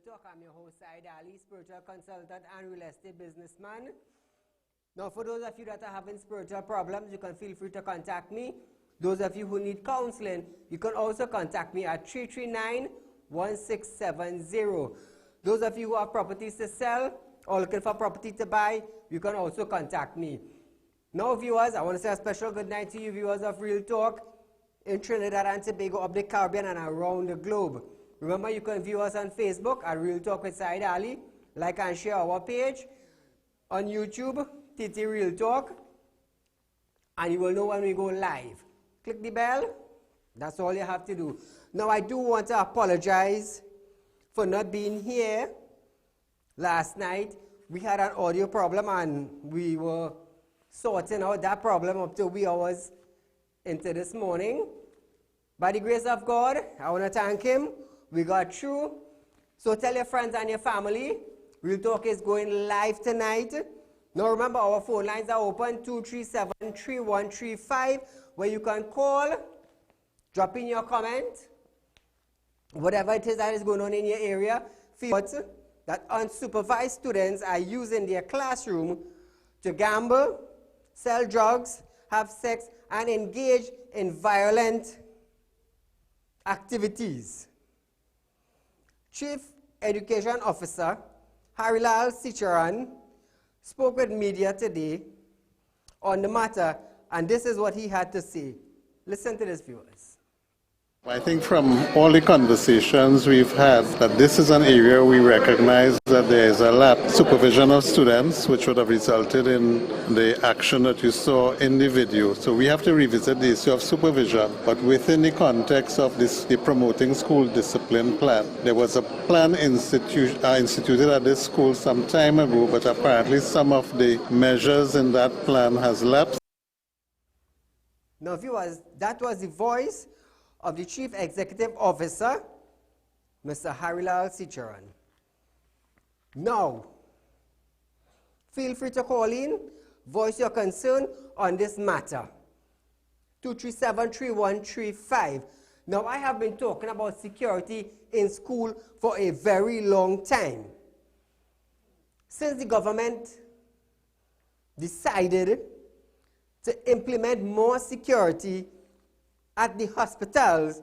Talk. I'm your host, Saieed Ali, spiritual consultant and real estate businessman. Now, for those of you that are having spiritual problems, you can feel free to contact me. Those of you who need counseling, you can also contact me at 339-1670. Those of you who have properties to sell or looking for property to buy, you can also contact me. Now, viewers, I want to say a special good night to you, viewers of Real Talk in Trinidad and Tobago, of the Caribbean, and around the globe. Remember, you can view us on Facebook at Real Talk with Saieed Ali. Like and share our page. On YouTube, TT Real Talk. And you will know when we go live. Click the bell. That's all you have to do. Now, I do want to apologize for not being here last night. We had an audio problem and we were sorting out that problem up to wee hours into this morning. By the grace of God, I want to thank Him. We got through. So tell your friends and your family. Real Talk is going live tonight. Now remember, our phone lines are open, 237-3135, where you can call, drop in your comment, whatever it is that is going on in your area. Feel that unsupervised students are using their classroom to gamble, sell drugs, have sex, and engage in violent activities. Chief Education Officer Harilal Sicharan spoke with media today on the matter, and this is what he had to say. Listen to this, viewers. I think from all the conversations we've had that this is an area we recognize that there is a lack of supervision of students, which would have resulted in the action that you saw in the video. So we have to revisit the issue of supervision, but within the context of the Promoting School Discipline Plan. There was a plan instituted at this school some time ago, but apparently some of the measures in that plan has lapsed. Now, viewers, that was the voice of the Chief Executive Officer, Mr. Harilal Sicharan. Now, feel free to call in, voice your concern on this matter. 237-3135. Now, I have been talking about security in school for a very long time. Since the government decided to implement more security at the hospitals,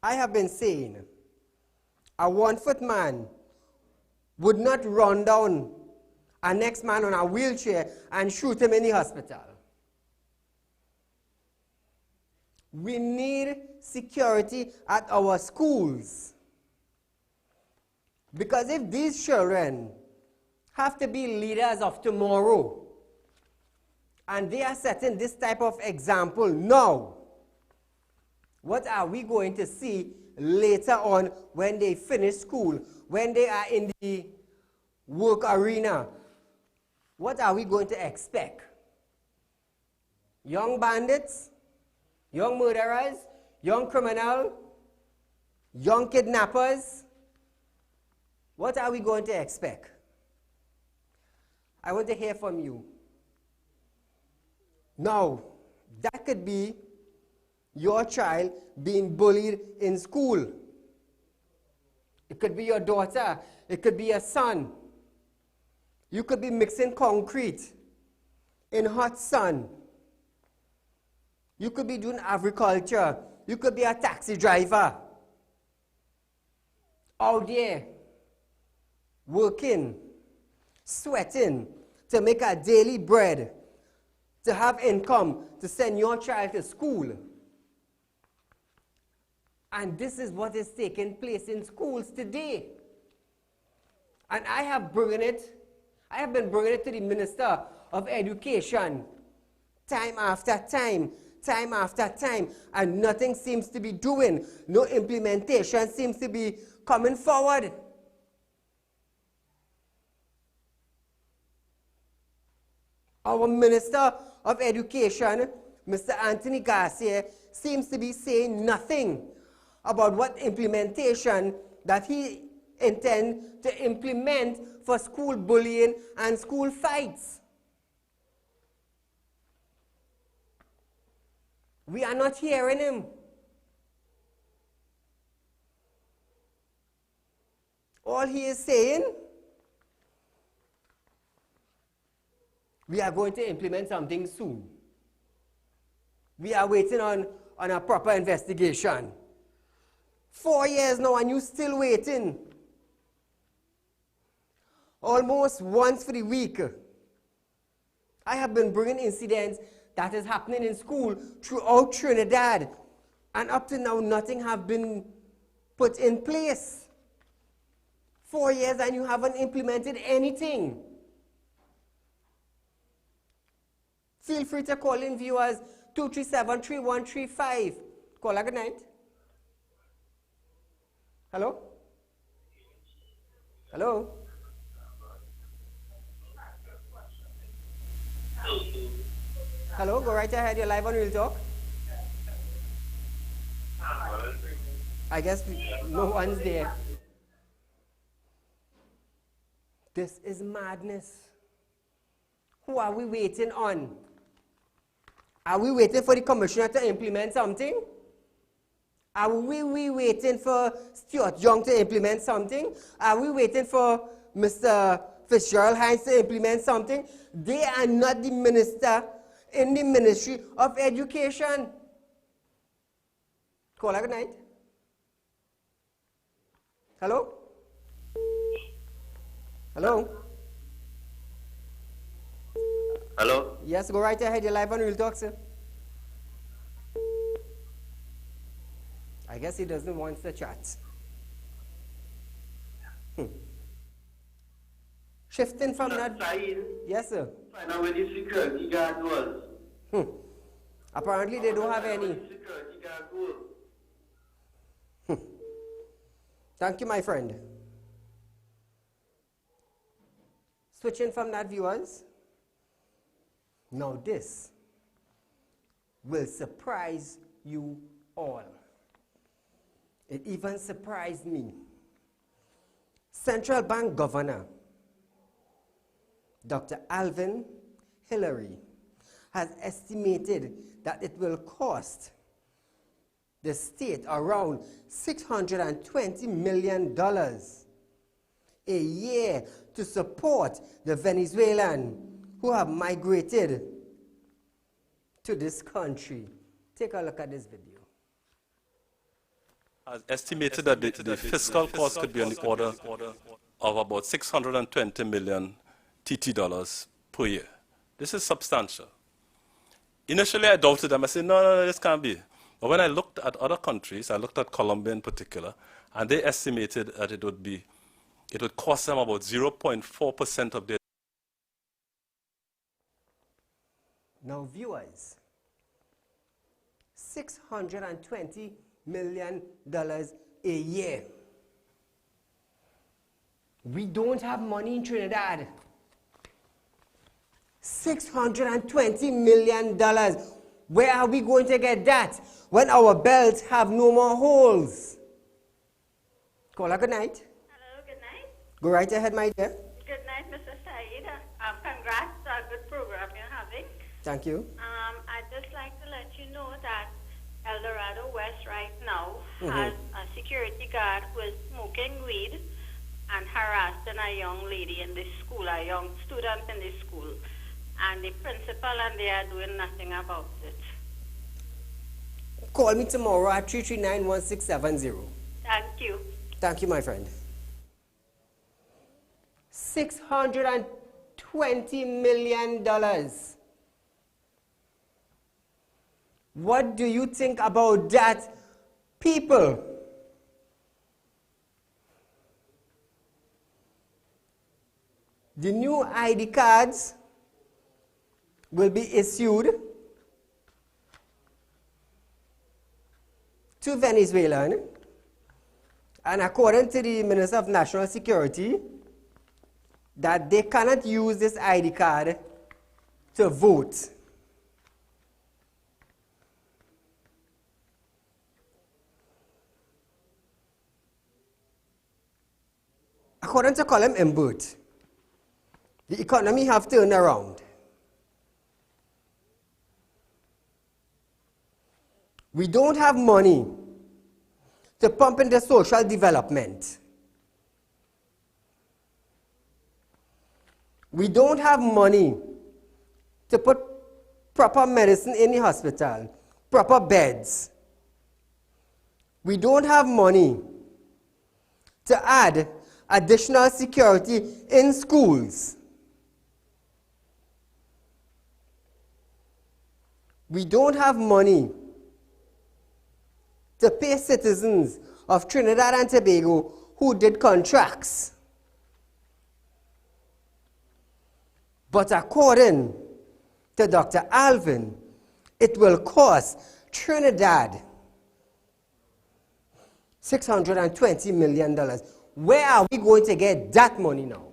I have been saying a 1-foot man would not run down a next man on a wheelchair and shoot him in the hospital. We need security at our schools. Because if these children have to be leaders of tomorrow, and they are setting this type of example now, what are we going to see later on when they finish school, when they are in the work arena? What are we going to expect? Young bandits, young murderers, young criminals, young kidnappers? What are we going to expect? I want to hear from you. Now, that could be your child being bullied in school. It could be your daughter. It could be your son. You could be mixing concrete in hot sun. You could be doing agriculture. You could be a taxi driver out there working, sweating to make a daily bread, to have income, to send your child to school. And this is what is taking place in schools today. And I have been bringing it to the Minister of Education time after time, and nothing seems to be doing. No implementation seems to be coming forward. Our Minister of Education, Mr. Anthony Garcia, seems to be saying nothing about what implementation that he intends to implement for school bullying and school fights. We are not hearing him. All he is saying, we are going to implement something soon. We are waiting on a proper investigation. 4 years now and you still waiting. Almost once for the week. I have been bringing incidents that is happening in school throughout Trinidad. And up to now, nothing have been put in place. 4 years and you haven't implemented anything. Feel free to call in, viewers, 237-3135. Caller, good night. Hello? Hello? Hello, go right ahead. You're live on Real Talk. I guess no one's there. This is madness. Who are we waiting on? Are we waiting for the commissioner to implement something? Are we waiting for Stuart Young to implement something? Are we waiting for Mr. Fitzgerald Hines to implement something? They are not the minister in the Ministry of Education. Caller, good night. Hello? Hello? Hello? Yes, go right ahead. You're live on Real Talk, sir. I guess he doesn't want to chat. Shifting from that. Saeed, Yes, sir. find out where the security guard was. Apparently, they don't have any. Security guard was. Thank you, my friend. Switching from that, viewers. Now, this will surprise you all. It even surprised me. Central Bank Governor Dr. Alvin Hillary has estimated that it will cost the state around $620 million a year to support the Venezuelan who have migrated to this country. Take a look at this video. Has estimated that the fiscal cost could be on the order of about 620 million TT dollars per year. This is substantial. Initially, I doubted them. I said, no, this can't be. But when I looked at other countries, I looked at Colombia in particular, and they estimated that it would cost them about 0.4% of their. Now, viewers, $620 million a year. We don't have money in Trinidad. $620 million. Where are we going to get that when our belts have no more holes? Caller, good night. Hello, good night. Go right ahead, my dear. Good night, Mr. Saeed. Congrats on a good program you're having. Thank you. I'd just like to let you know that El Dorado West right now has a security guard who is smoking weed and harassing a young lady in this school, a young student in this school. And the principal and they are doing nothing about it. Call me tomorrow at 339-1670. Thank you. Thank you, my friend. $620 million. What do you think about that, people? The new ID cards will be issued to Venezuelan, and according to the Minister of National Security, that they cannot use this ID card to vote. According to Colin Imbert, the economy have turned around. We don't have money to pump into social development. We don't have money to put proper medicine in the hospital, proper beds. We don't have money to add additional security in schools. We don't have money to pay citizens of Trinidad and Tobago who did contracts. But according to Dr. Alvin, it will cost Trinidad $620 million. Where are we going to get that money now?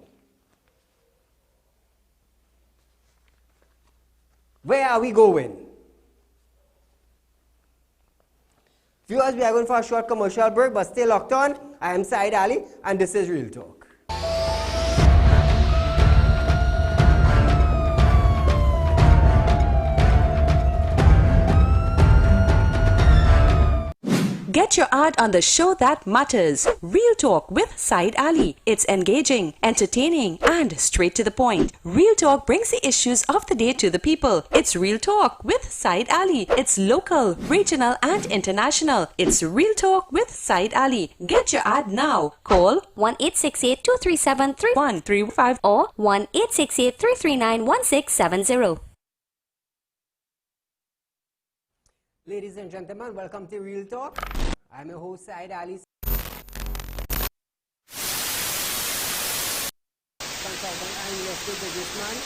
Where are we going? Viewers, we are going for a short commercial break, but stay locked on. I am Saieed Ali, and this is Real Talk. Get your ad on the show that matters. Real Talk with Saieed Ali. It's engaging, entertaining, and straight to the point. Real Talk brings the issues of the day to the people. It's Real Talk with Saieed Ali. It's local, regional, and international. It's Real Talk with Saieed Ali. Get your ad now. Call 1-868-237-3135 or 1-868-339-1670. Ladies and gentlemen, welcome to Real Talk. I'm your host, Saieed Ali, consultant and real estate businessman.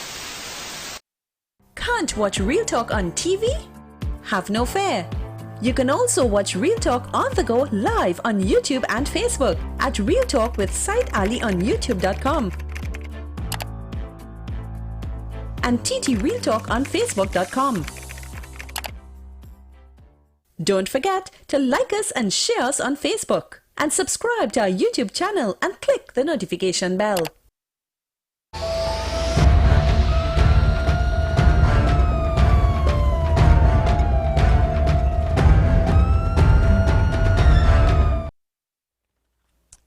Can't watch Real Talk on TV? Have no fear. You can also watch Real Talk on the go live on YouTube and Facebook at Real Talk with Saieed Ali on YouTube.com and TT Real Talk on Facebook.com. Don't forget to like us and share us on Facebook and subscribe to our YouTube channel and click the notification bell.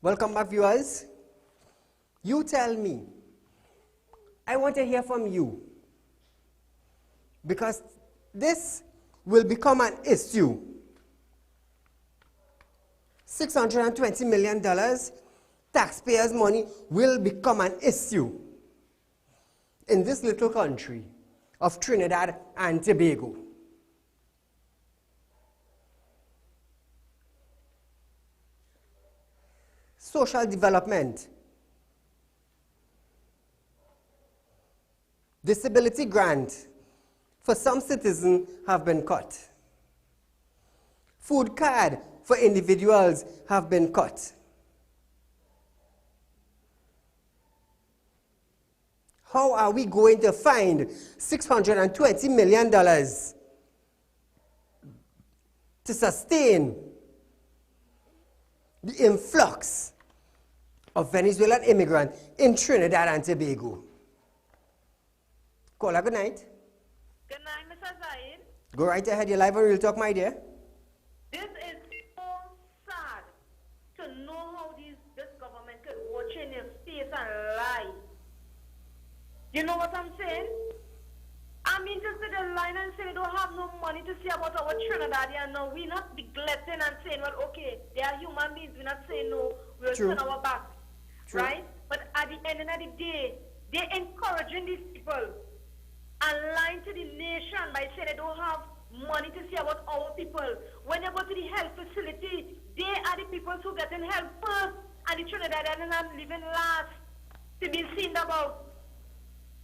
Welcome back, viewers. You tell me. I want to hear from you, because this will become an issue. $620 million taxpayers' money will become an issue in this little country of Trinidad and Tobago. Social development, disability grant for some citizens have been cut. Food card for individuals have been cut. How are we going to find $620 million to sustain the influx of Venezuelan immigrants in Trinidad and Tobago? Caller, good night. Good night, Mr. Said. Go right ahead, you're live on Real Talk, my dear. This is so sad to know how this government could watch in your face and lie. You know what I'm saying? I mean, just sit in line and say they don't have no money to see about our Trinidadian. No, we're not neglecting and saying, well, okay, they are human beings. We're not saying no, we'll turn our back. True. Right? But at the end of the day, they're encouraging these people and lying to the nation by saying they don't have money to see about our people. When they go to the health facility, they are the people who get in help first, and the Trinidadians are living last to be seen about.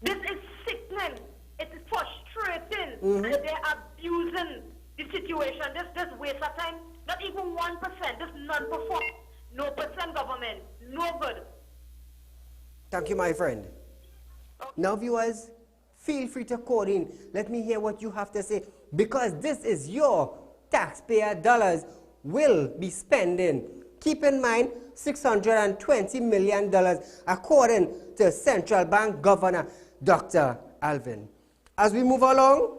This is sickening. It is frustrating, and they're abusing the situation. This waste of time, not even 1%, this non-perform, no percent government, no good. Thank you, my friend. Now, viewers, feel free to call in. Let me hear what you have to say, because this is your taxpayer dollars will be spending. Keep in mind, $620 million, according to Central Bank Governor Dr. Alvin. As we move along,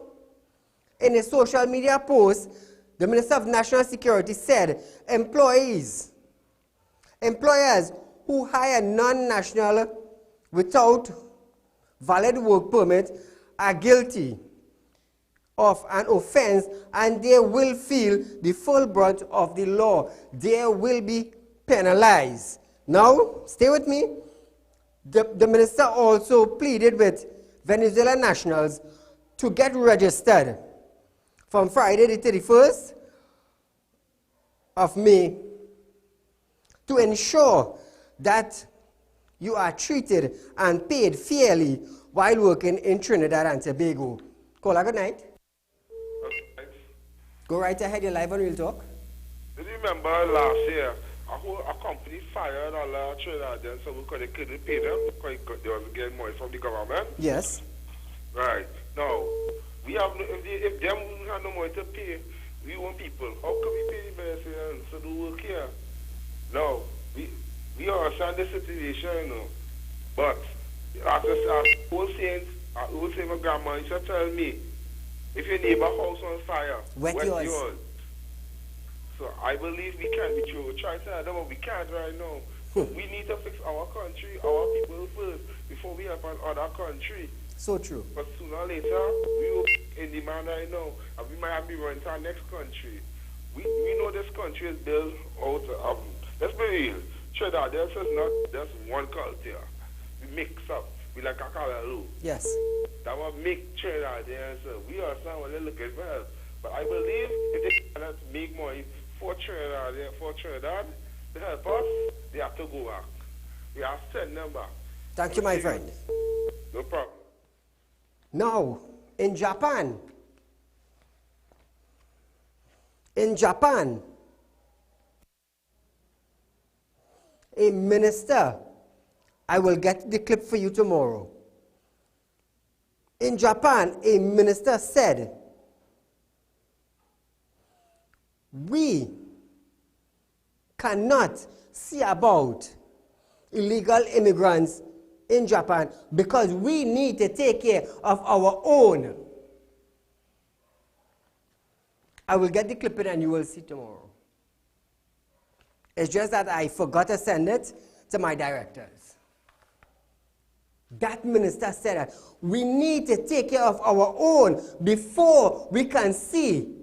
in a social media post, the Minister of National Security said employers who hire non-national without valid work permit are guilty of an offense, and they will feel the full brunt of the law. They will be penalized. Now, stay with me. The minister also pleaded with Venezuelan nationals to get registered from Friday the 31st of May to ensure that you are treated and paid fairly while working in Trinidad and Tobago. Caller, good night. Go right ahead, you're live on Real Talk. Do you remember last year, a company fired all our Trinidadians so they couldn't pay them because they was getting money from the government? Yes. Right. Now, we have no, if them have no money to pay, we want people. How can we pay the Venezuelans to do work here? No, we understand the situation, you know. But as I was saying, my grandma used to tell me, if your neighbor house on fire, wet yours. So I believe we can be true. We're trying to tell them, but we can't right now. We need to fix our country, our people first, before we help another country. So true. But sooner or later, we will be in demand right now, and we might have to run to our next country. We know this country is built out of, let's be real, Trinidad, this is not just one culture. We mix up. We like a Callaloo. Yes. That will make Trinidad there. So we understand what they're looking for help. But I believe if they cannot make money for Trinidad to help us, they have to go back. We have to send them back. Thank you, my friend. No problem. Now, in Japan, a minister, I will get the clip for you tomorrow. In Japan, a minister said, we cannot see about illegal immigrants in Japan because we need to take care of our own. I will get the clip in and you will see tomorrow. It's just that I forgot to send it to my directors. That minister said that we need to take care of our own before we can see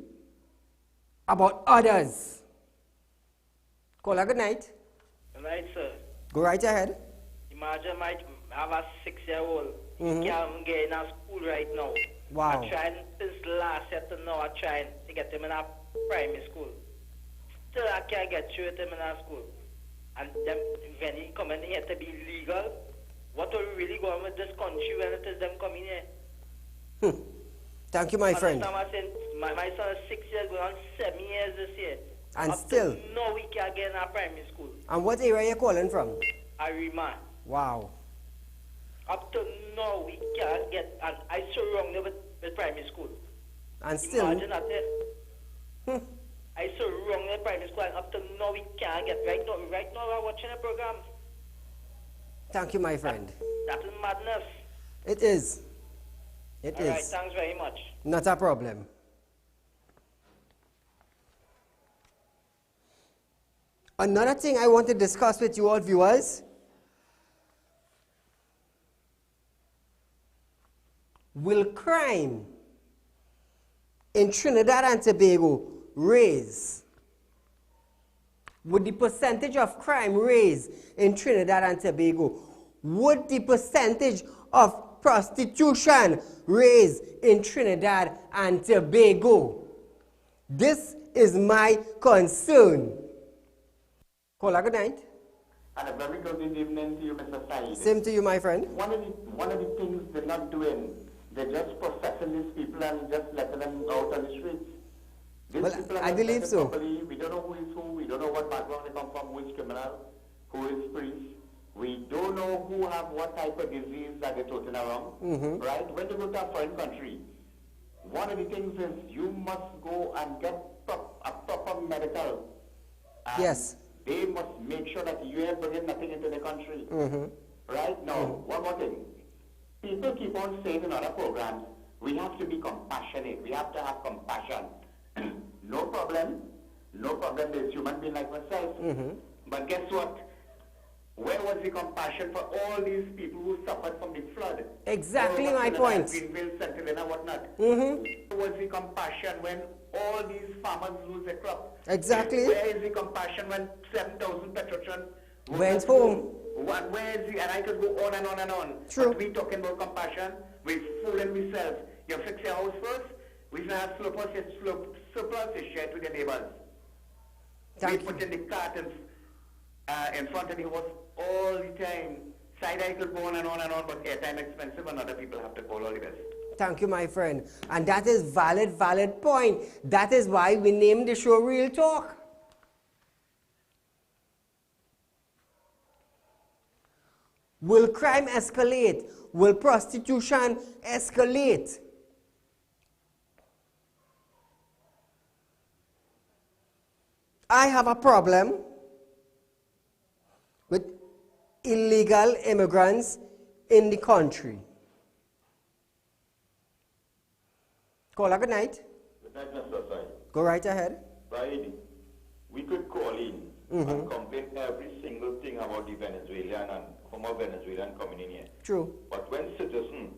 about others. Caller, good night. Good night, sir. Go right ahead. Imagine I have a 6-year-old. He can't get in a school right now. Wow. I'm trying since last year to now. I'm trying to get him in a primary school. Still, I can't get through with him in a school. And then when he come in here to be legal, what are we really going with this country when it is them coming here? Thank you, my friend. My son is 6 years, going on 7 years this year. And up still. to no, we can't get in a primary school. And what area are you calling from? Arima. Wow. Up to now, we can't get, and I so wrong there with primary school. And still. Imagine that there. I so wrong there primary school, and up to now, we can't get. Right now, we're watching a program. Thank you, my friend. That is madness. It is. It is. All right, thanks very much. Not a problem. Another thing I want to discuss with you all viewers, will crime in Trinidad and Tobago raise? Would the percentage of crime raise in Trinidad and Tobago? Would the percentage of prostitution raise in Trinidad and Tobago? This is my concern. Caller, good night. And a very good evening to you, Mr. Saeed. Same to you, my friend. One of the things they're not doing, they're just processing these people and just letting them out on the streets. These Well, people are I not believe treated so. properly. We don't know who is who. We don't know what background they come from, who is criminal, who is priest. We don't know who have what type of disease that they're toting around. Right? When you go to a foreign country, one of the things is you must go and get a proper medical. And Yes. they must make sure that you ain't bringing nothing into the country. Right? Now, one more thing. People keep on saying in other programs, we have to be compassionate. We have to have compassion. No problem. No problem. There's human being like myself. But guess what? Where was the compassion for all these people who suffered from the flood? Exactly Or my Sentinel, point. Greenville, Sentinel, and whatnot. Mm-hmm. Where was the compassion when all these farmers lose their crop? Exactly. Where is the compassion when 7,000 petrotron Went home. Where is the, and I could go on and on and on. True. But we talking about compassion, we fooling ourselves. You fix your house first, we can have surplus to share with your neighbors. Thank we you. put in the cartons in front of the house all the time. Side I could go on and on and on, but airtime expensive and other people have to call all the best. Thank you, my friend. And that is valid point. That is why we named the show Real Talk. Will crime escalate? Will prostitution escalate? I have a problem with illegal immigrants in the country. Caller, good night. Good night, Mr. Said. Go right ahead. Said, we could call in and complain every single thing about the Venezuelan and former Venezuelan coming in here. True. But when citizens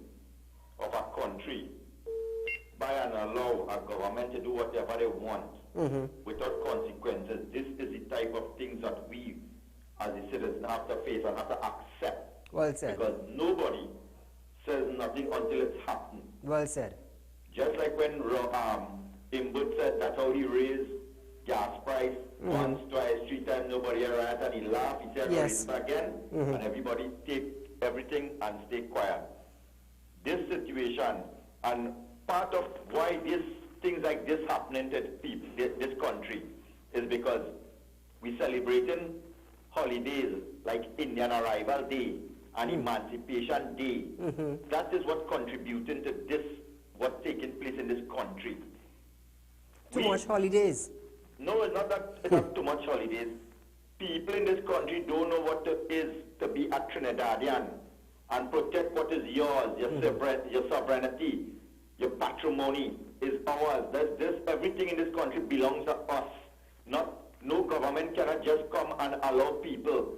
of a country buy and allow a government to do whatever they want without consequences, this is the type of things that we as the citizens have to face and have to accept. Well said. Because nobody says nothing until it's happened. Well said. Just like when Imbut said that's how he raised gas price once, twice, three times, nobody arrived, and he laughed. He said, Yes. raise it again, and everybody take everything and stay quiet. This situation, and part of why things like this happening to people, this country, is because we celebrating holidays like Indian Arrival Day and Emancipation Day. That is what contributing to this, what's taking place in this country. Too much holidays. No, it's not that it's not too much holidays. People in this country don't know what it is to be a Trinidadian and protect what is yours, your sovereignty, your patrimony is ours. Everything in this country belongs to us. No government cannot just come and allow people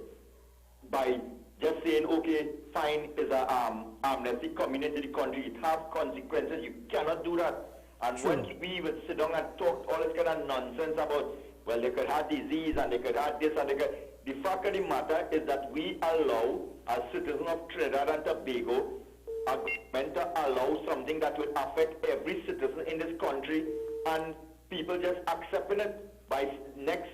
by just saying, okay, fine, is a amnesty coming into the country. It has consequences. You cannot do that. And once we would sit down and talk all this kind of nonsense about, well, they could have disease and they could have this and they could... The fact of the matter is that we allow, as citizens of Trinidad and Tobago, a government to allow something that will affect every citizen in this country, and people just accepting it. By next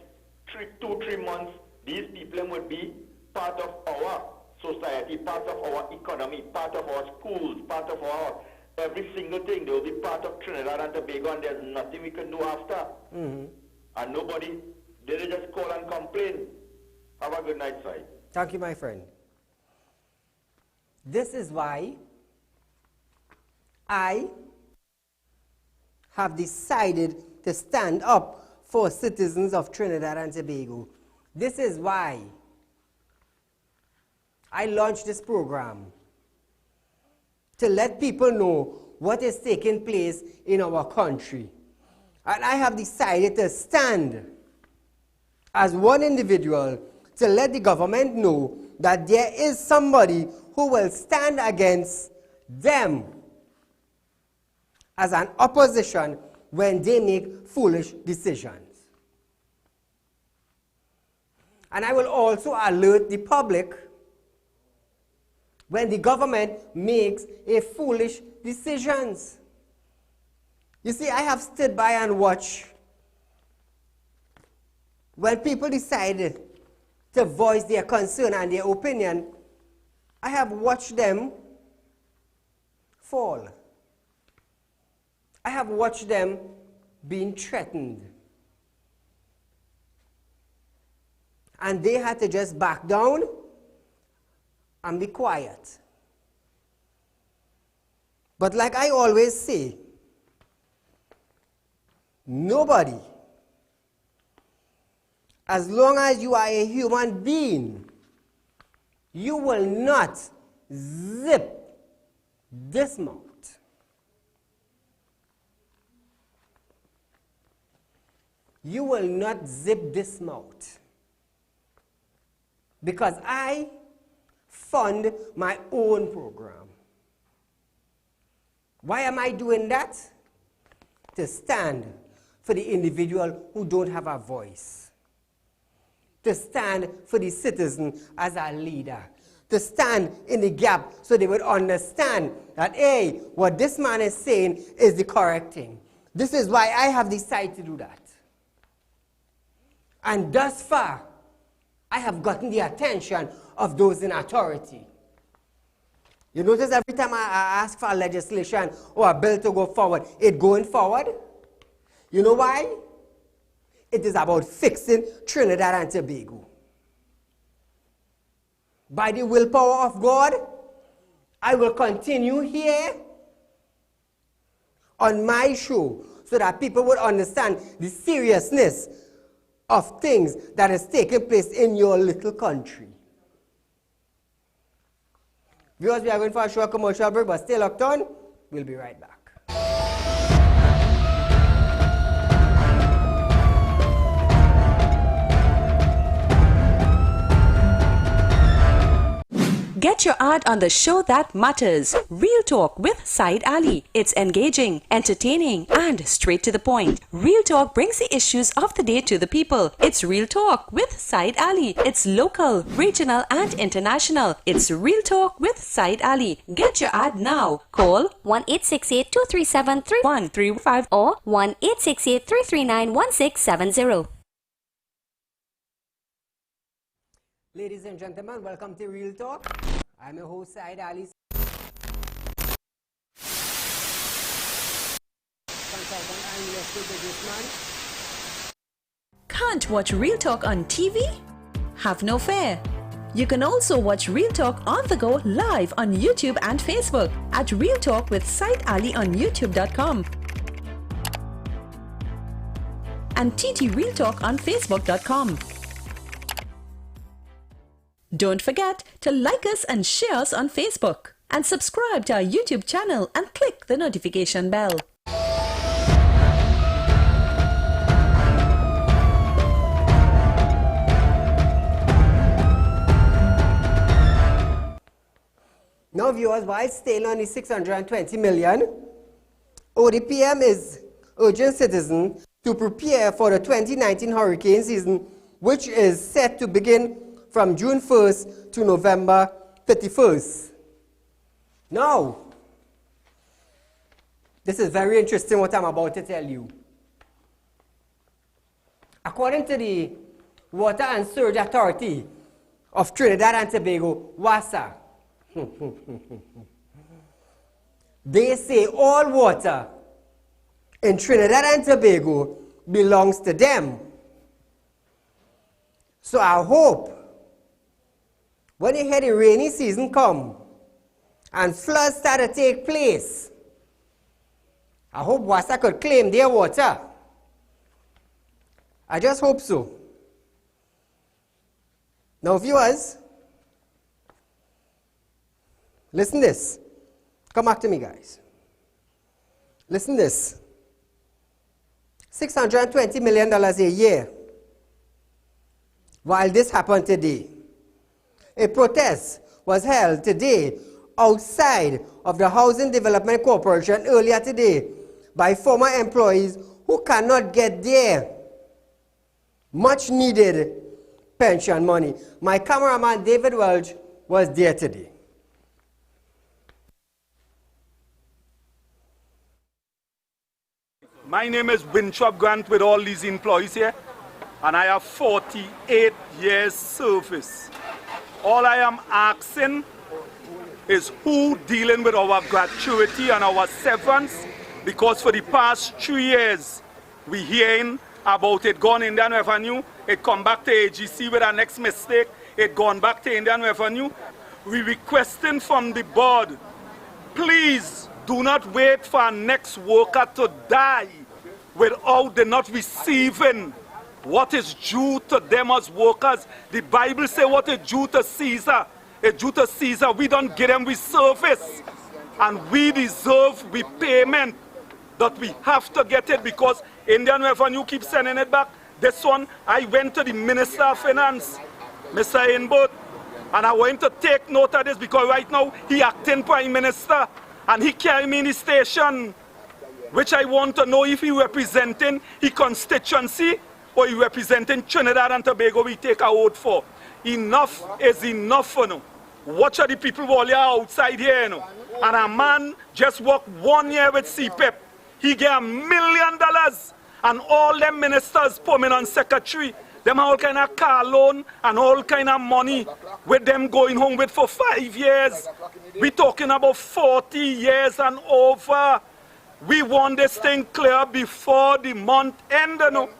2-3 months, these people would be part of our society, part of our economy, part of our schools, part of our... Every single thing, they will be part of Trinidad and Tobago, and there's nothing we can do after. And nobody, they just call and complain. Have a good night, Si. Thank you, my friend. This is why I have decided to stand up for citizens of Trinidad and Tobago. This is why I launched this program, to let people know what is taking place in our country. And I have decided to stand as one individual to let the government know that there is somebody who will stand against them as an opposition when they make foolish decisions. And I will also alert the public when the government makes a foolish decisions. You see, I have stood by and watched when people decided to voice their concern and their opinion. I have watched them fall. I have watched them being threatened. And they had to just back down and be quiet. But like I always say, nobody, as long as you are a human being, you will not zip this mouth. You will not zip this mouth. Because I fund my own program. Why am I doing that? To stand for the individual who don't have a voice. To stand for the citizen as a leader. To stand in the gap so they would understand that, hey, what this man is saying is the correct thing. This is why I have decided to do that. And thus far, I have gotten the attention of those in authority. You notice every time I ask for legislation or a bill to go forward, it going forward. You know why? It is about fixing Trinidad and Tobago. By the willpower of God, I will continue here on my show so that people would understand the seriousness of things that is taking place in your little country. Viewers, we are going for a short commercial break, but stay locked on. We'll be right back. Get your ad on the show that matters. Real Talk with Saieed Ali. It's engaging, entertaining, and straight to the point. Real Talk brings the issues of the day to the people. It's Real Talk with Saieed Ali. It's local, regional, and international. It's Real Talk with Saieed Ali. Get your ad now. Call 1-868-237-3135 or 1-868-339-1670. Ladies and gentlemen, welcome to Real Talk. I'm your host, Saieed Ali. Consultant and investor businessman. Can't watch Real Talk on TV? Have no fear. You can also watch Real Talk on the go live on YouTube and Facebook at Real Talk with Saieed Ali on YouTube.com and TT Real Talk on Facebook.com. Don't forget to like us and share us on Facebook and subscribe to our YouTube channel and click the notification bell. Now viewers, while staying on the 620 million, ODPM is urging citizens to prepare for the 2019 hurricane season, which is set to begin from June 1st to November 31st. Now, this is very interesting what I'm about to tell you. According to the Water and Surge Authority of Trinidad and Tobago, WASA, they say all water in Trinidad and Tobago belongs to them. So I hope when you hear the rainy season come and floods start to take place, I hope WASA could claim their water. I just hope so. Now viewers, listen this. Come back to me, guys. Listen this. $620 million a year. While this happened today, a protest was held today outside of the Housing Development Corporation earlier today by former employees who cannot get their much needed pension money. My cameraman David Welch was there today. My name is Winchop Grant with all these employees here, and I have 48 years service. All I am asking is who dealing with our gratuity and our severance, because for the past 3 years we hearing about it gone Indian Revenue, it come back to AGC with our next mistake, it gone back to Indian Revenue. We requesting from the board, please do not wait for our next worker to die without they not receiving what is due to them as workers. The Bible say what is due to Caesar. It's due to Caesar. We don't get them with service. And we deserve repayment that we have to get it because Indian Revenue keeps sending it back. This one, I went to the Minister of Finance, Mr. Inbert, and I want to take note of this because right now he acting Prime Minister And he carry me in the station, which I want to know if he representing his constituency or he representing Trinidad and Tobago we take a vote for. Enough is enough, you know. Watch out the people who are outside here, you know. And a man just worked 1 year with CPEP. He get $1 million. And all them ministers, permanent secretary, them all kind of car loan and all kind of money with them going home with for 5 years. We talking about 40 years and over. We want this thing clear before the month end, you know.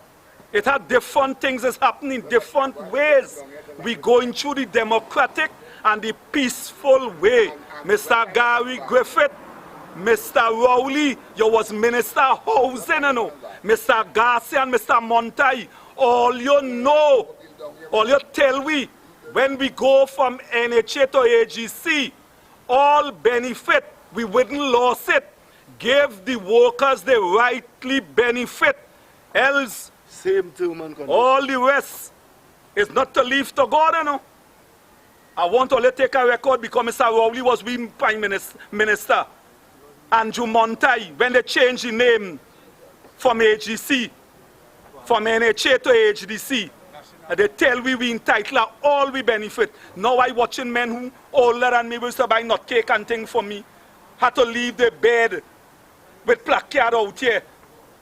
It had different things is happening different ways. We going through the democratic and the peaceful way. Mr. Gary Griffith, Mr. Rowley, you was Minister Housing, you know. Mr. Garcia and Mr. Montai, all you know, all you tell we, when we go from NHA to AGC, all benefit, we wouldn't lose it. Give the workers the rightly benefit. Else, Same too, man. all the rest is not to leave to God, you know. I want to take a record because Mr. Rowley was with Prime Minister. Andrew Montai, when they changed the name from AGC, from NHA to AGDC, they tell we entitled all we benefit. Now I watching men who older than me will say buy not cake and thing for me. Had to leave the bed with placard out here.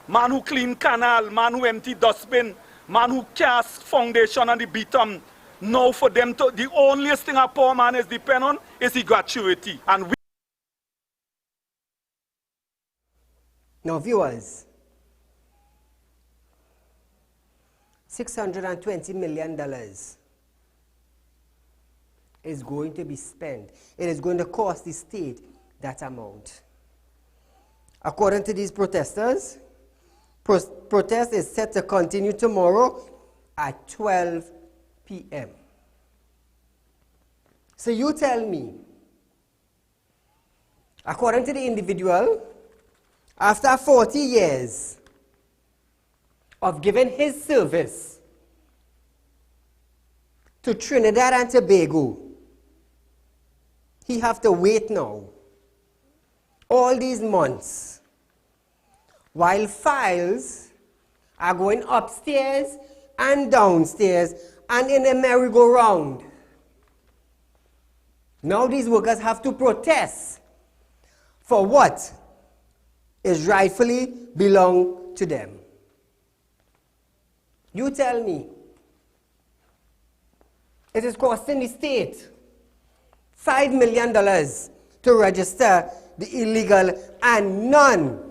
Man who clean canal, man who empty dustbin, man who cast foundation on the bottom. Now for them to, the only thing a poor man is depend on is the gratuity. And we now viewers, $620 million is going to be spent. It is going to cost the state that amount. According to these protesters, protest is set to continue tomorrow at 12 p.m. So you tell me, according to the individual, after 40 years of giving his service to Trinidad and Tobago, he have to wait now all these months while files are going upstairs and downstairs and in a merry-go-round. Now these workers have to protest for what is rightfully belong to them. You tell me. It is costing the state $5 million to register the illegal and non-illegal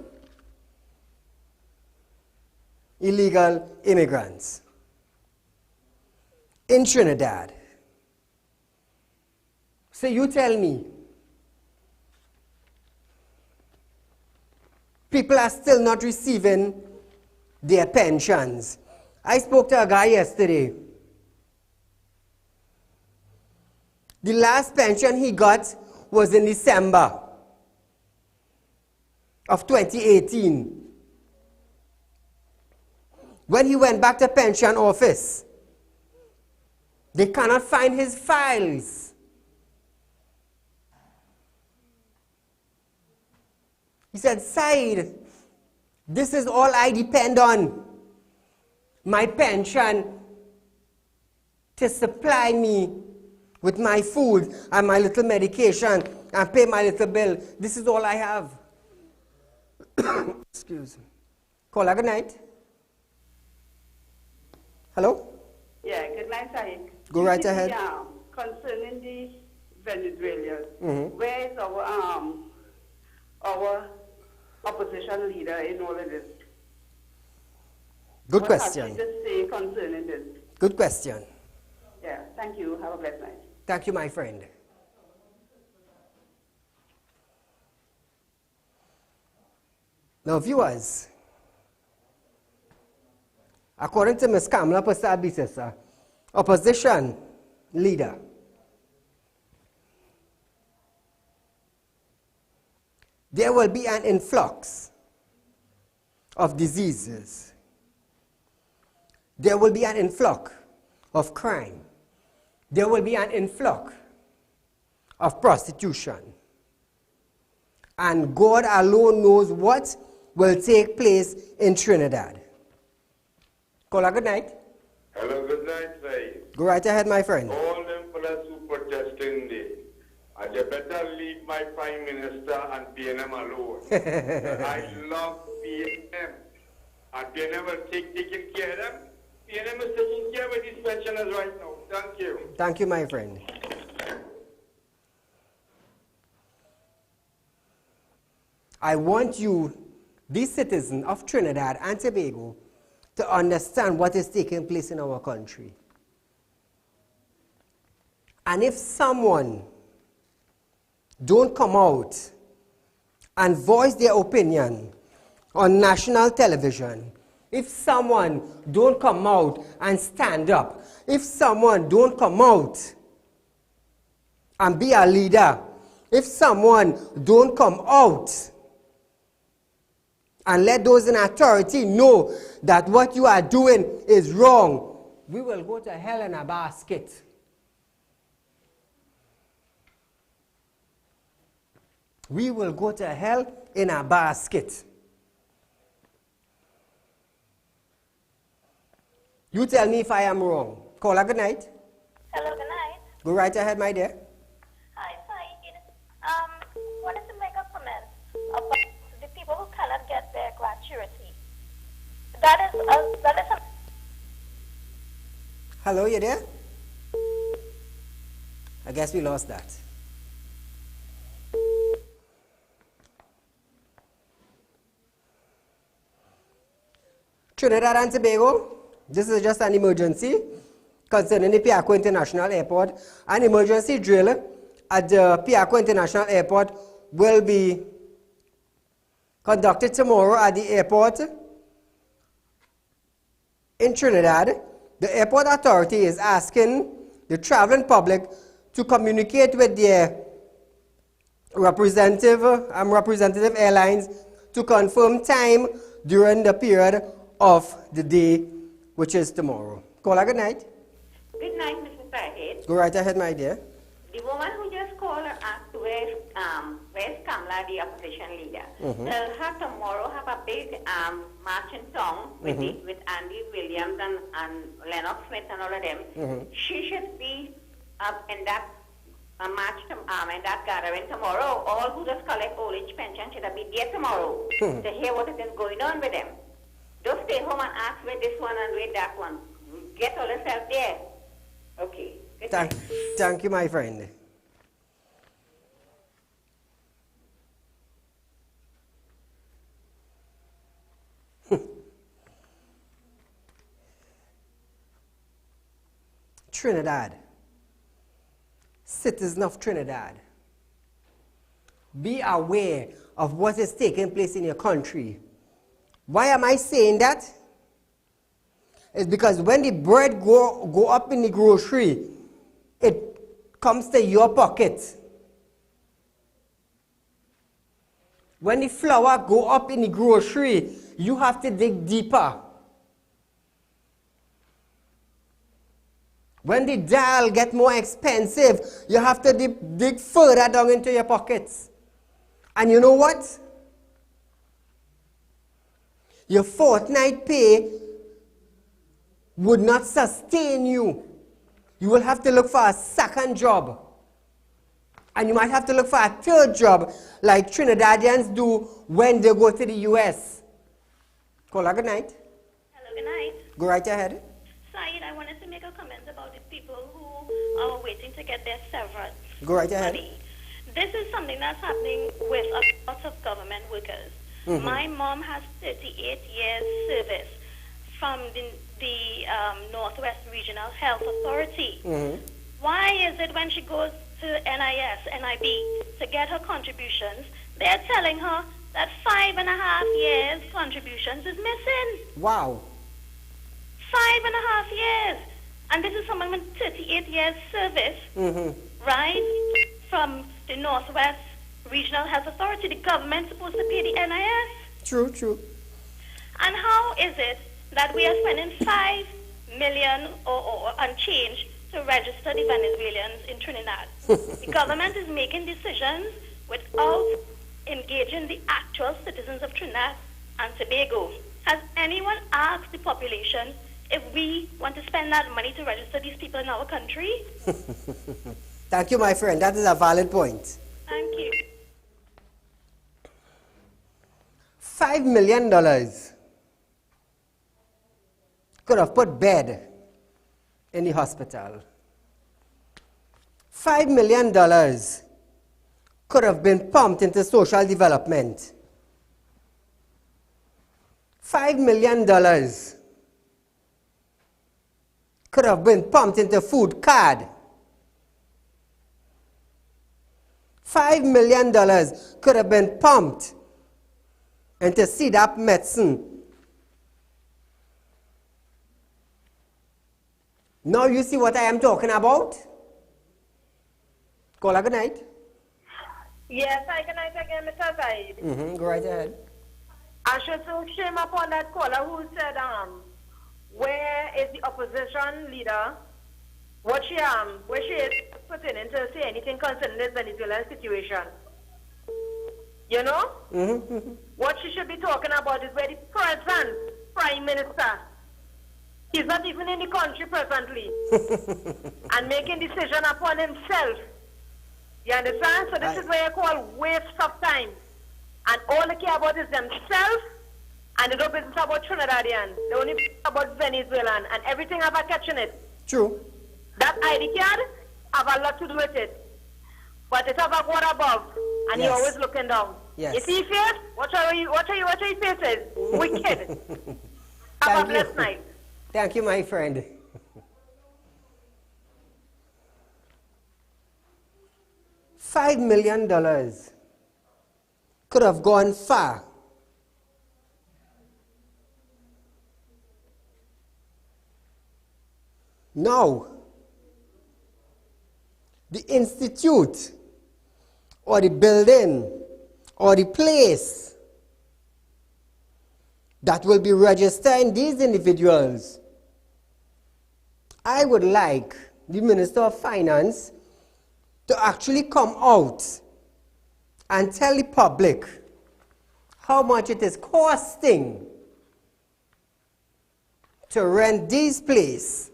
immigrants in Trinidad. So you tell me, people are still not receiving their pensions. I spoke to a guy yesterday. The last pension he got was in December of 2018. When he went back to pension office, they cannot find his files. He said, Said, this is all I depend on. My pension to supply me with my food and my little medication and pay my little bill. This is all I have. Excuse me. Caller, good night. Hello? Yeah, good night, Said. Go right ahead. Concerning the Venezuelans, where is our opposition leader in all of this? Good what question. What has he to say concerning this? Good question. Yeah, thank you. Have a blessed night. Thank you, my friend. Now, viewers, according to Ms. Kamala Persad-Bissessar, opposition leader, there will be an influx of diseases. There will be an influx of crime. There will be an influx of prostitution. And God alone knows what will take place in Trinidad. Caller, good night. Hello, good night, Saeed. Go right ahead, my friend. All them fellas who protesting there, and you better leave my Prime Minister and PNM alone. I love PNM. And PNM will taking care of them. PNM is taking care of these pensioners right now. Thank you. Thank you, my friend. I want you, the citizen of Trinidad and Tobago, to understand what is taking place in our country. And if someone don't come out and voice their opinion on national television, if someone don't come out and stand up, if someone don't come out and be a leader, if someone don't come out and let those in authority know that what you are doing is wrong, we will go to hell in a basket. We will go to hell in a basket. You tell me if I am wrong. Caller, good night. Hello, good night. Go right ahead, my dear. Hi, Saeed. Wanted to make a comment about the people who cannot get their gratuity. That is a... Hello, you there? I guess we lost that. Trinidad and Tobago, this is just an emergency concerning the Piarco International Airport. An emergency drill at the Piarco International Airport will be conducted tomorrow at the airport in Trinidad. The airport authority is asking the traveling public to communicate with their representative airlines to confirm time during the period of the day, which is tomorrow. Caller, good night. Good night, Mr. Saeed. Go right ahead, my dear. The woman who just called and asked where's Kamala, the opposition leader. Tell her tomorrow have a big march in town with Andy Williams and Lennox Smith and all of them. She should be in that march in that gathering tomorrow. All who just collect old age pension should be there tomorrow to hear what is going on with them. Don't stay home and ask with this one and with that one. Get all yourself there. Okay. Thank you, my friend. Trinidad, citizens of Trinidad, be aware of what is taking place in your country. Why am I saying that? It's because when the bread go up in the grocery, it comes to your pocket. When the flour go up in the grocery, you have to dig deeper. When the dal get more expensive, you have to dig further down into your pockets. And you know what? Your fortnight pay would not sustain you. You will have to look for a second job. And you might have to look for a third job, like Trinidadians do when they go to the US. Caller, good night. Hello, good night. Go right ahead. Saeed, I wanted to make a comment about the people who are waiting to get their severance Go right ahead. money. This is something that's happening with a lot of government workers. My mom has 38 years service from the Northwest Regional Health Authority. Why is it when she goes to NIS, NIB to get her contributions, they're telling her that 5.5 years contributions is missing? Wow. 5.5 years. And this is someone with 38 years service, right? From the Northwest Regional Health Authority. The government's supposed to pay the NIS. True. And how is it that we are spending $5 million or and change to register the Venezuelans in Trinidad? The government is making decisions without engaging the actual citizens of Trinidad and Tobago. Has anyone asked the population if we want to spend that money to register these people in our country? Thank you, my friend. That is a valid point. Thank you. $5 million could have put bed in the hospital. $5 million could have been pumped into social development. $5 million could have been pumped into food card. $5 million could have been pumped into CDAP medicine. Now you see what I am talking about? Caller, good night. Yes, I can night again, Mr. Said. Go right ahead. I should so shame upon that caller who said, where is the opposition leader? Where she is putting in to say anything concerning this Venezuelan situation. You know? What she should be talking about is where the present Prime Minister, he's not even in the country presently, and making decision upon himself. You understand? So this is where you call waste of time. And all they care about is themselves, and they don't business about Trinidadian. They only business about Venezuelan, and everything about catching it. True. That ID card have a lot to do with it. But it have a God above, and you're always looking down. Yes. You see face? Watch how your face is. Wicked. Have a blessed night. Thank you, my friend. $5 million could have gone far. Now, the institute or the building or the place that will be registering these individuals, I would like the Minister of Finance to actually come out and tell the public how much it is costing to rent these places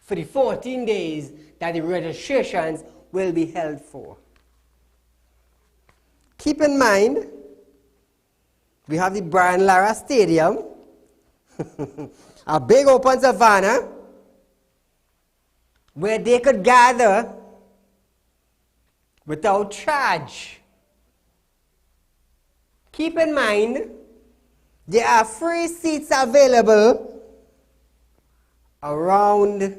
for the 14 days that the registrations will be held for. Keep in mind, we have the Brian Lara Stadium, a big open savanna, where they could gather without charge. Keep in mind, there are free seats available around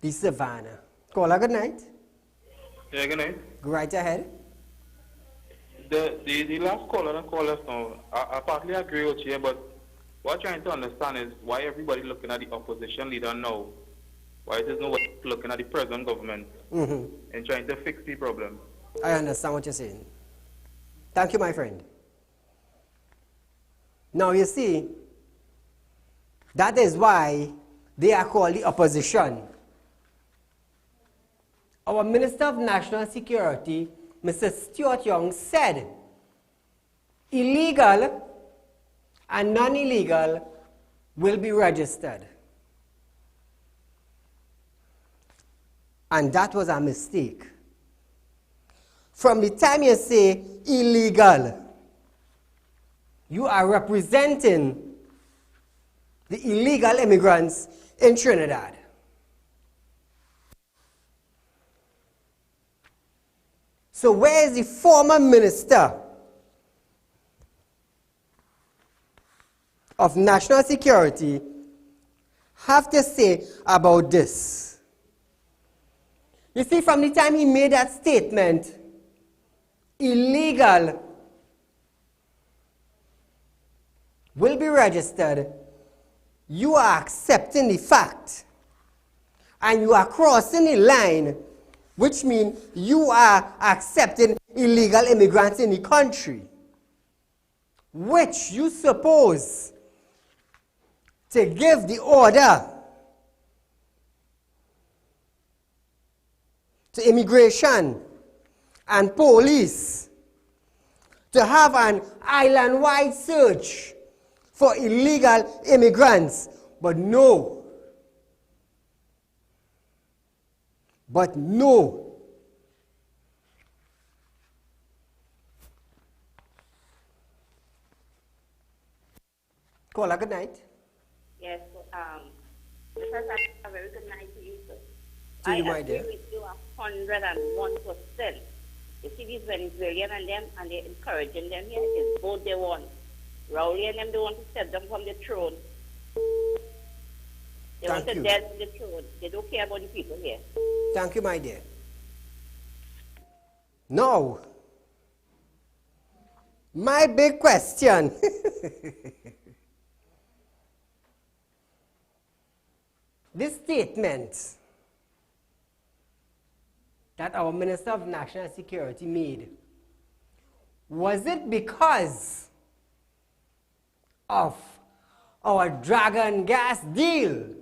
the savannah. Caller, good night. Yeah, good night. Go right ahead. The last caller and callers now, I partly agree with you, but what I'm trying to understand is why everybody looking at the opposition leader now. Why there's no one looking at the present government and trying to fix the problem? I understand what you're saying. Thank you, my friend. Now you see, that is why they are called the opposition. Our Minister of National Security, Mr. Stuart Young, said illegal and non-illegal will be registered. And that was a mistake. From the time you say illegal, you are representing the illegal immigrants in Trinidad. So where is the former Minister of National Security have to say about this? You see, from the time he made that statement, illegal will be registered, you are accepting the fact and you are crossing the line, which means you are accepting illegal immigrants in the country, which you suppose to give the order to immigration and police to have an island-wide search for illegal immigrants. But no. But no. Caller, good night. Yes, first, a very good night to you, sir. To you, my I dear. agree with you 101%. You see these Venezuelans and them, and they're encouraging them here, is both they want. Rowley and them, they want to set them from the throne. They want to deal with the throne. They don't care about the people here. Thank you, my dear. Now, my big question. This statement that our Minister of National Security made, was it because of our dragon gas deal?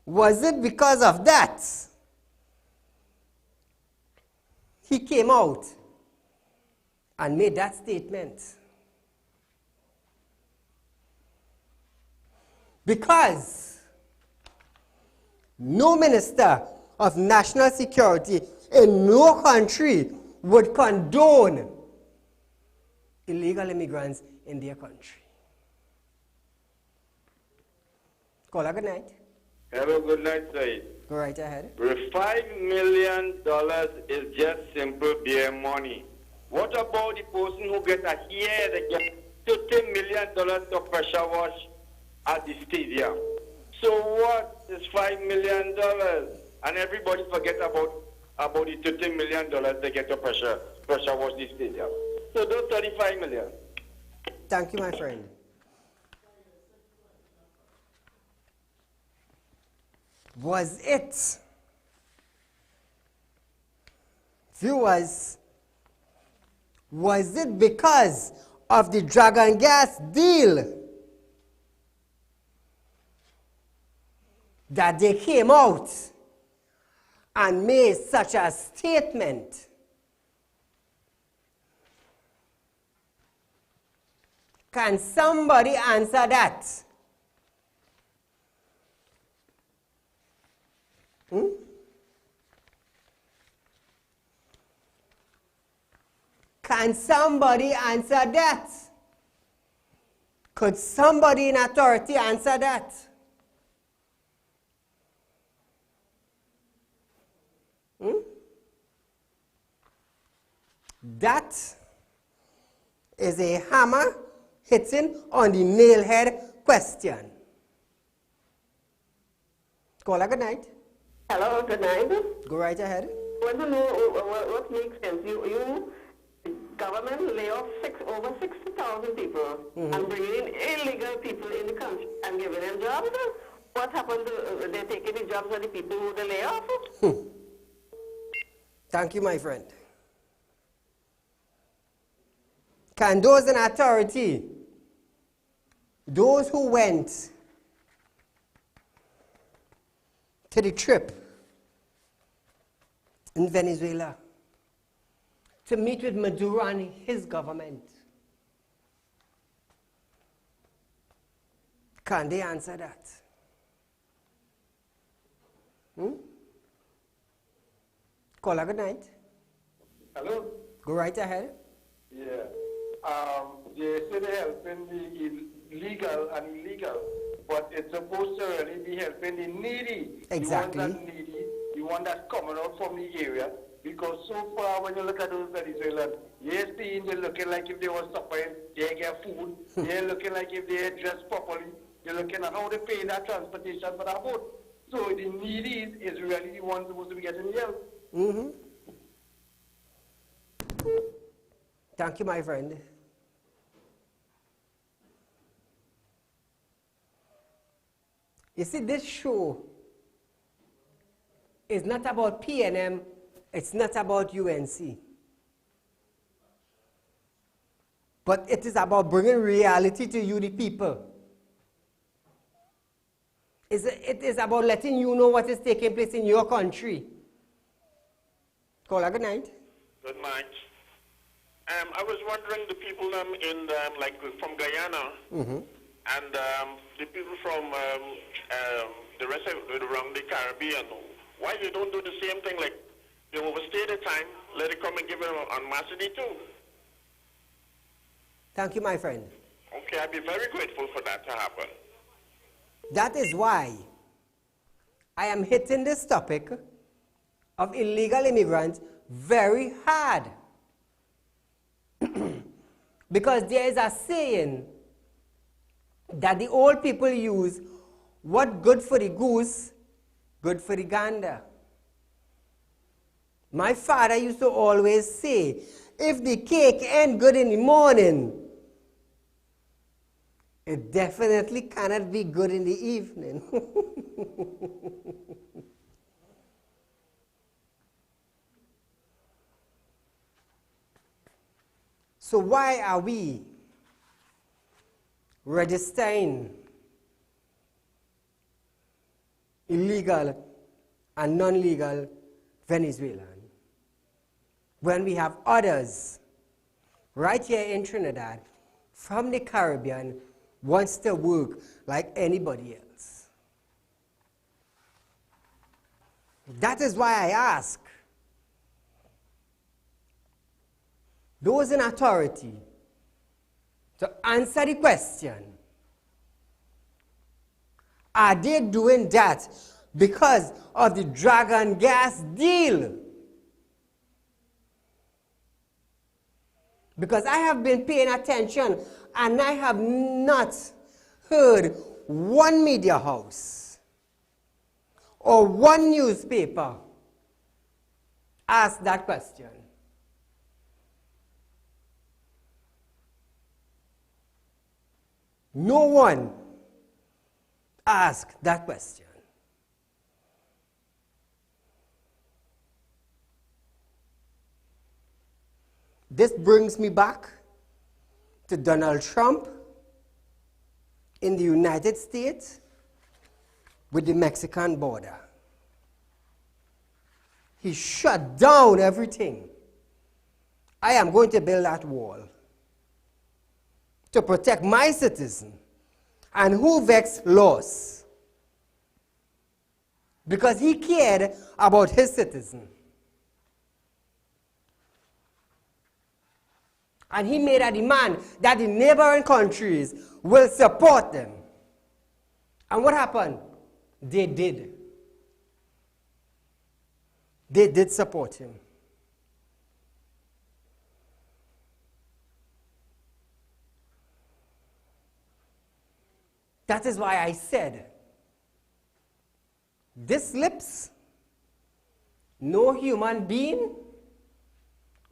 Was it because of that he came out and made that statement? Because no minister of national security in no country would condone illegal immigrants in their country. Caller, good night. Hello, good night, Saeed. Go right ahead. $5 million is just simple beer money. What about the person who gets a year that gets $30 million to pressure wash at the stadium? So what is $5 million? And everybody forget about the $30 million they get to pressure wash the stadium. So those $35 million. Thank you, my friend. Was it, viewers, was it because of the dragon gas deal that they came out and made such a statement? Can somebody answer that? Can somebody answer that? Could somebody in authority answer that? That is a hammer hitting on the nail head question. Caller, good night. Hello, good night. Go right ahead. I want to know what makes sense. You government lay off over 60,000 people and bringing in illegal people in the country and giving them jobs. What happened? They're taking the jobs of the people who they lay off? Thank you, my friend. Can those in authority, those who went to the trip in Venezuela to meet with Maduro and his government, can they answer that? Caller, good night. Hello? Go right ahead. Yeah. They say they're helping the legal and illegal, but it's supposed to really be helping the needy. Exactly. The one that's needy, the one that's coming out from the area. Because so far, when you look at those Venezuelans, they're looking like if they were suffering, they get food. They're looking like if they're dressed properly. They're looking at how they pay that transportation for that boat. So the needy is really the ones supposed to be getting the help. Thank you, my friend. You see, this show is not about PNM, it's not about UNC. But it is about bringing reality to you, the people. it is about letting you know what is taking place in your country. Caller, good night. Good night. I was wondering the people in like from Guyana and the people from the rest of around the Caribbean, why they don't do the same thing? Like they overstay the time, let it come and give it on Massady too. Thank you, my friend. Okay, I'd be very grateful for that to happen. That is why I am hitting this topic of illegal immigrants very hard. Because there is a saying that the old people use, what good for the goose, good for the gander. My father used to always say, if the cake ain't good in the morning, it definitely cannot be good in the evening. So why are we registering illegal and non-legal Venezuelan when we have others right here in Trinidad from the Caribbean wants to work like anybody else? That is why I ask those in authority to answer the question, are they doing that because of the Dragon Gas deal? Because I have been paying attention and I have not heard one media house or one newspaper ask that question. No one asked that question. This brings me back to Donald Trump in the United States with the Mexican border. He shut down everything. I am going to build that wall to protect my citizen. And who vexed laws? Because he cared about his citizen. And he made a demand that the neighboring countries will support them. And what happened? They did. They did support him. That is why I said, this lips, no human being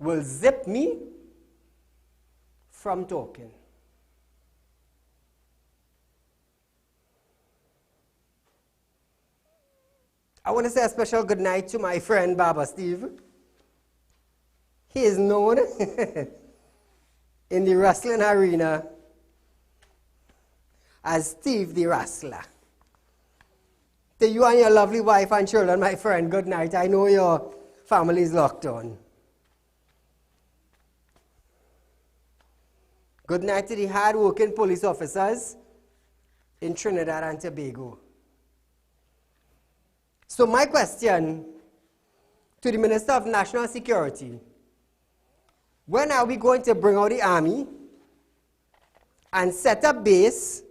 will zip me from talking. I want to say a special good night to my friend Baba Steve. He is known in the wrestling arena as Steve the Wrestler. To you and your lovely wife and children, my friend, good night. I know your family is locked on. Good night to the hard-working police officers in Trinidad and Tobago. So my question to the Minister of National Security, when are we going to bring out the army and set up base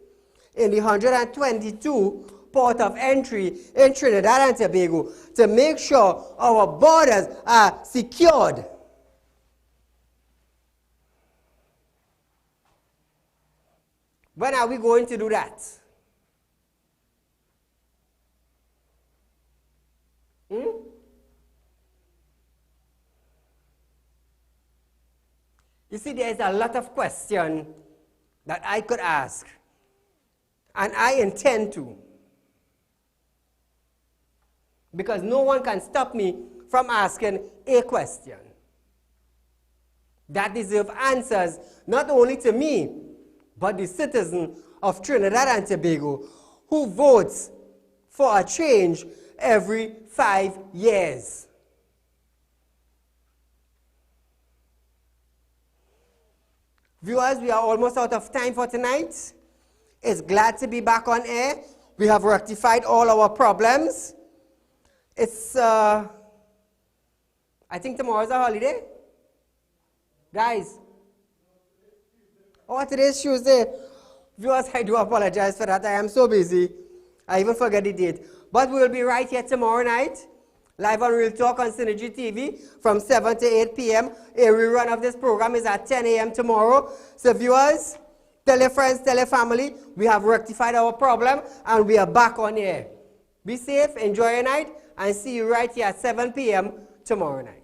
in the 122 port of entry in Trinidad and Tobago to make sure our borders are secured? When are we going to do that? You see, there is a lot of questions that I could ask, and I intend to, because no one can stop me from asking a question that deserves answers not only to me, but the citizen of Trinidad and Tobago who votes for a change every 5 years. Viewers, we are almost out of time for tonight. It's glad to be back on air. We have rectified all our problems. It's, I think tomorrow's a holiday. Guys. Oh, today's Tuesday. Viewers, I do apologize for that. I am so busy. I even forget the date. But we will be right here tomorrow night, live on Real Talk on Synergy TV from 7 to 8 p.m. A rerun of this program is at 10 a.m. tomorrow. So viewers, tell your friends, tell your family, we have rectified our problem and we are back on air. Be safe, enjoy your night, and see you right here at 7 p.m. tomorrow night.